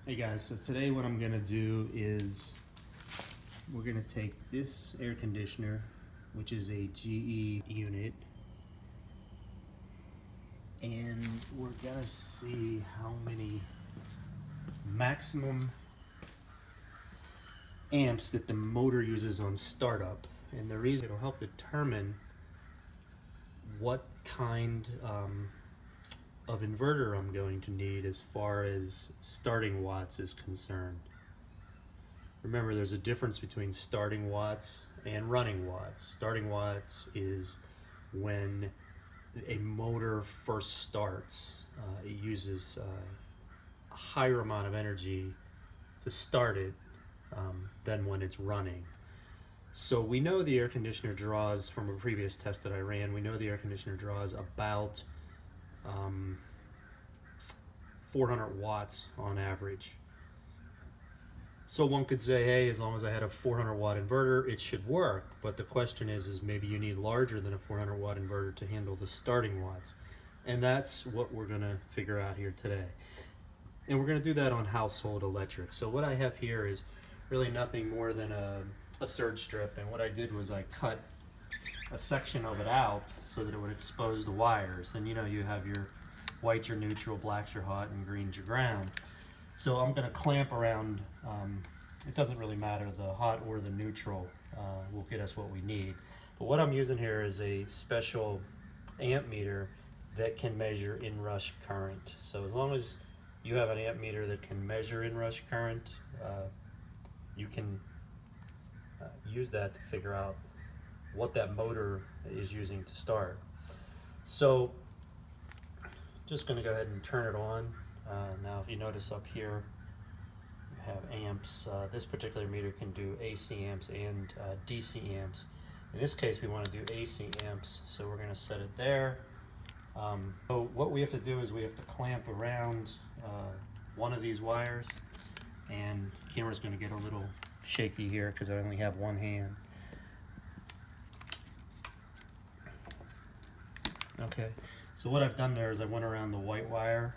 Hey guys, so today what I'm gonna do is we're gonna take this air conditioner, which is a GE unit, and we're gonna see how many maximum amps that the motor uses on startup. And the reason it'll help determine what kind of inverter I'm going to need as far as starting watts is concerned. Remember, there's a difference between starting watts and running watts. Starting watts is when a motor first starts. It uses a higher amount of energy to start it than when it's running. So we know the air conditioner draws, from a previous test that I ran, we know the air conditioner draws about 400 watts on average. So one could say, hey, as long as I had a 400 watt inverter, it should work. But the question is maybe you need larger than a 400 watt inverter to handle the starting watts. And that's what we're gonna figure out here today. And we're gonna do that on household electric. So what I have here is really nothing more than a surge strip. And what I did was I cut a section of it out so that it would expose the wires. And you know, you have your white's your neutral, black's your hot, and green's your ground. So I'm going to clamp around, it doesn't really matter, the hot or the neutral will get us what we need. But what I'm using here is a special amp meter that can measure inrush current. So as long as you have an amp meter that can measure inrush current, you can use that to figure out what that motor is using to start. So just going to go ahead and turn it on. Now if you notice up here you have amps. This particular meter can do AC amps and DC amps. In this case we want to do AC amps, so we're going to set it there. So what we have to do is we have to clamp around one of these wires, and the camera's going to get a little shaky here because I only have one hand. Okay, so what I've done there is I went around the white wire.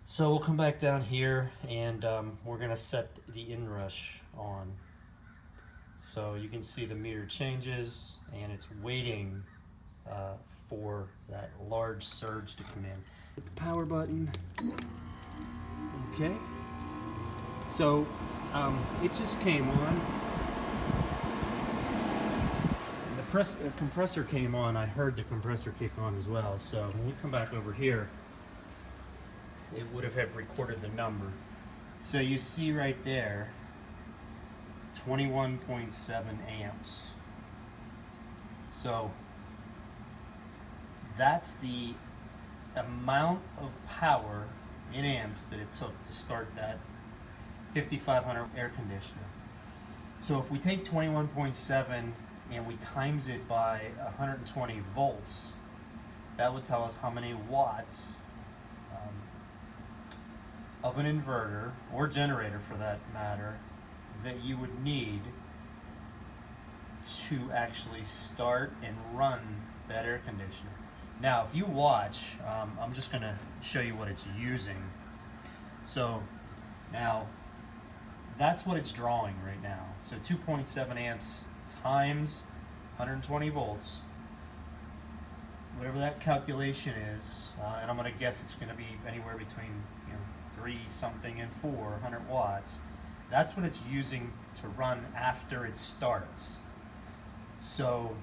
So we'll come back down here and we're going to set the inrush on. So you can see the meter changes and it's waiting for that large surge to come in. Hit the power button. Okay. So it just came on. The compressor came on. I heard the compressor kick on as well. So when we come back over here, it would have recorded the number. So you see right there, 21.7 amps. So that's the amount of power in amps that it took to start that 5500 air conditioner. So if we take 21.7 and we times it by 120 volts, that would tell us how many watts of an inverter, or generator for that matter, that you would need to actually start and run that air conditioner. Now if you watch, I'm just going to show you what it's using. So now that's what it's drawing right now. So 2.7 amps times 120 volts, whatever that calculation is, and I'm going to guess it's going to be anywhere between 3 something and 400 watts. That's what it's using to run after it starts. So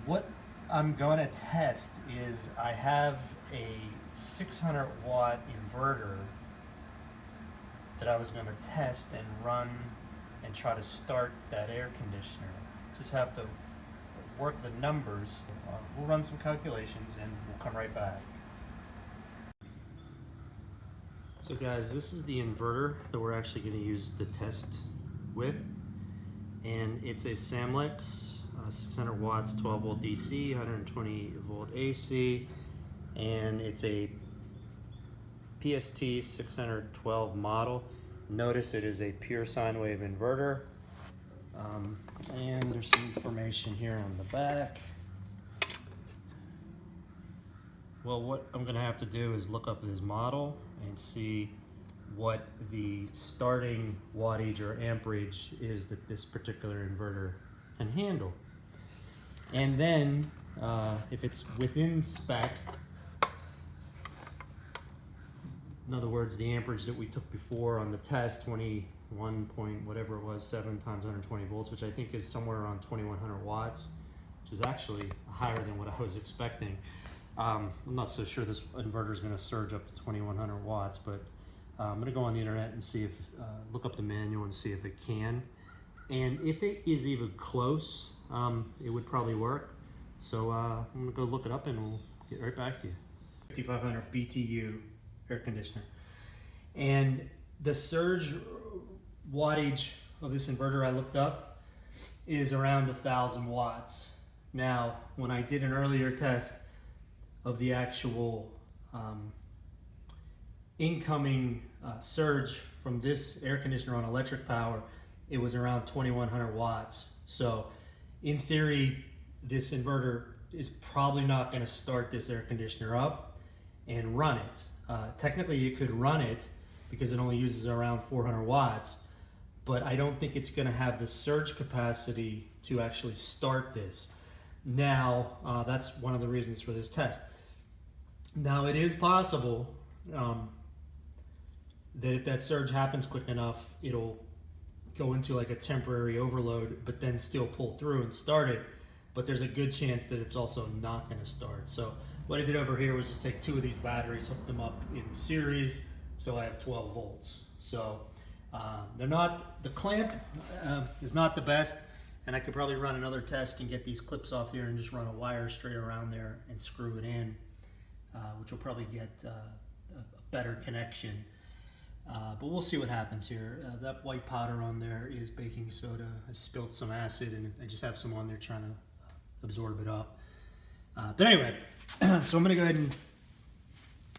what I'm going to test is I have a 600 watt inverter that I was going to test and run and try to start that air conditioner. Just have to work the numbers. We'll run some calculations and we'll come right back. So guys, this is the inverter that we're actually going to use the test with, and it's a samlex, 600 watts, 12 volt DC, 120 volt AC, and it's a PST 612 model. Notice it is a pure sine wave inverter, and there's some information here on the back. Well, what I'm going to have to do is look up this model and see what the starting wattage or amperage is that this particular inverter can handle. And then, if it's within spec, in other words, the amperage that we took before on the test, 21 point whatever it was, 7 times 120 volts, which I think is somewhere around 2100 watts, which is actually higher than what I was expecting. I'm not so sure this inverter is going to surge up to 2100 watts, but I'm going to go on the internet and see if, look up the manual and see if it can. And if it is even close, it would probably work. So I'm going to go look it up and we'll get right back to you. 5500 BTU air conditioner. And the surge wattage of this inverter I looked up is around 1000 watts. Now, when I did an earlier test of the actual incoming surge from this air conditioner on electric power, it was around 2100 watts. So in theory, this inverter is probably not going to start this air conditioner up and run it. Technically, you could run it because it only uses around 400 watts, but I don't think it's going to have the surge capacity to actually start this. Now, that's one of the reasons for this test. Now, it is possible that if that surge happens quick enough, it'll go into like a temporary overload, but then still pull through and start it. But there's a good chance that it's also not going to start. So what I did over here was just take 2 of these batteries, hook them up in series, so I have 12 volts. So they're not, the clamp is not the best, and I could probably run another test and get these clips off here and just run a wire straight around there and screw it in, which will probably get a better connection. But we'll see what happens here. That white powder on there is baking soda. I spilled some acid and I just have some on there trying to absorb it up. But anyway, so I'm going to go ahead and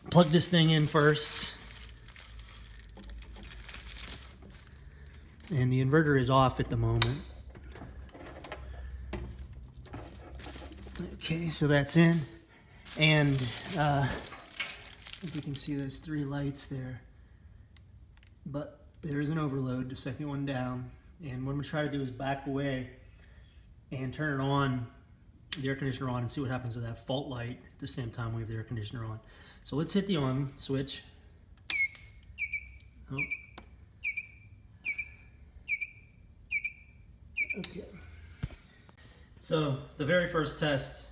plug this thing in first. And the inverter is off at the moment. Okay, so that's in. And if you can see those 3 lights there. But there is an overload, the second one down. And what I'm going to try to do is back away and turn it on, the air conditioner on, and see what happens to that fault light at the same time we have the air conditioner on. So let's hit the on switch. Oh. Okay. So the very first test,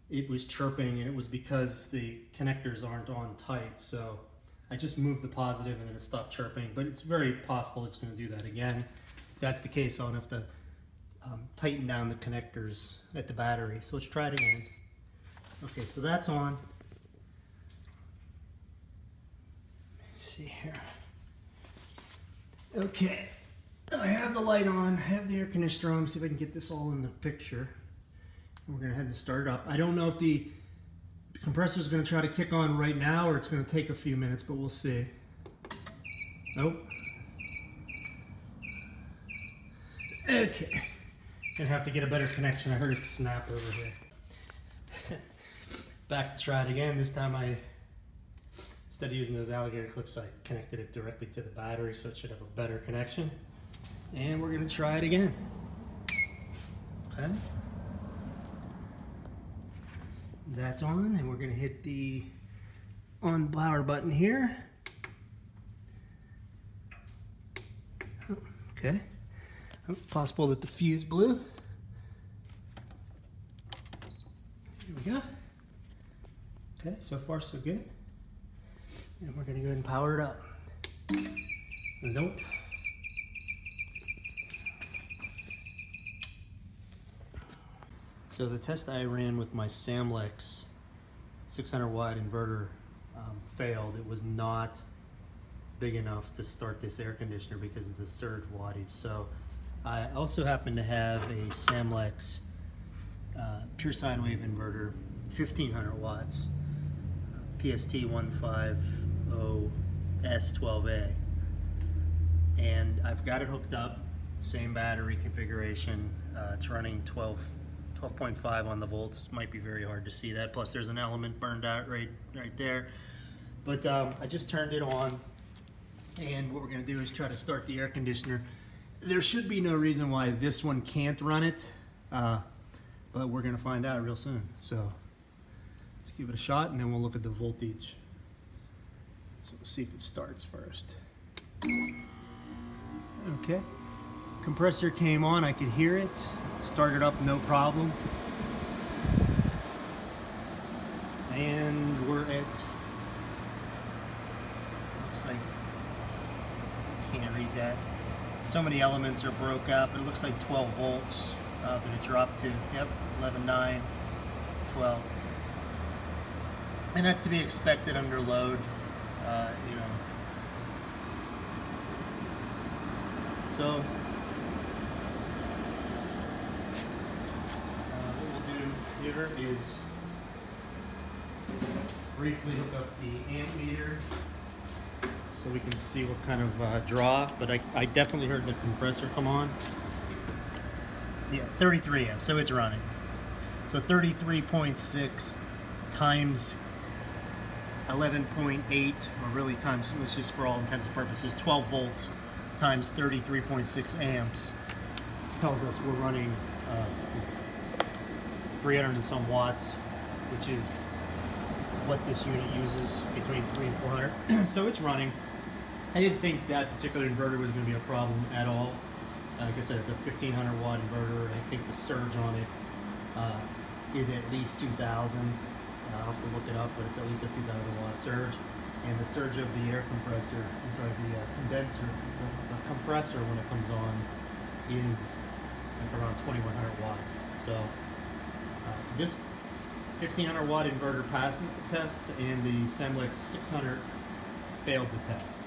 it was chirping, and it was because the connectors aren't on tight. So I just moved the positive and then it stopped chirping, but it's very possible it's going to do that again. If that's the case, I'll have to tighten down the connectors at the battery. So let's try it again. Okay, so that's on. Let's see here. Okay, I have the light on, I have the air conditioner on. See if I can get this all in the picture. We're going to head and start it up. I don't know if the compressor is going to try to kick on right now or it's going to take a few minutes, but we'll see. Nope. Okay. Gonna have to get a better connection. I heard it snap over here. Back to try it again. This time instead of using those alligator clips, I connected it directly to the battery, so it should have a better connection. And we're gonna try it again. Okay. That's on, and we're gonna hit the on power button here. Okay. Possible that the fuse blew. Here we go. Okay, so far so good. And we're gonna go ahead and power it up. Nope. So the test I ran with my samlex 600 watt inverter failed. It was not big enough to start this air conditioner because of the surge wattage. So I also happen to have a samlex pure sine wave inverter, 1500 watts, PST150S12A. And I've got it hooked up, same battery configuration. It's running 12 12.5 on the volts. Might be very hard to see that. Plus there's an element burned out right there. But I just turned it on, and what we're gonna do is try to start the air conditioner. There should be no reason why this one can't run it, but we're gonna find out real soon. So let's give it a shot, and then we'll look at the voltage. So we'll see if it starts first. Okay, compressor came on, I could hear it. It started up no problem. And we're at, looks like, can't read that. So many elements are broke up. It looks like 12 volts, but it dropped to, yep, 11.9, 12. And that's to be expected under load, you know. So, what we'll do here is briefly hook up the amp meter so we can see what kind of draw, but I definitely heard the compressor come on. Yeah, 33 amps, so it's running. So 33.6 times 11.8, or really times, let's just for all intents and purposes, 12 volts times 33.6 amps tells us we're running 300 and some watts, which is what this unit uses, between 300 and 400. So it's running. I didn't think that particular inverter was going to be a problem at all. Like I said, it's a 1500 watt inverter. I think the surge on it is at least 2000. I'll have to look it up, but it's at least a 2000 watt surge. And the surge of the air compressor, I'm sorry, the condenser, the compressor when it comes on is like around 2100 watts. So this 1500 watt inverter passes the test, and the samlex 600 failed the test.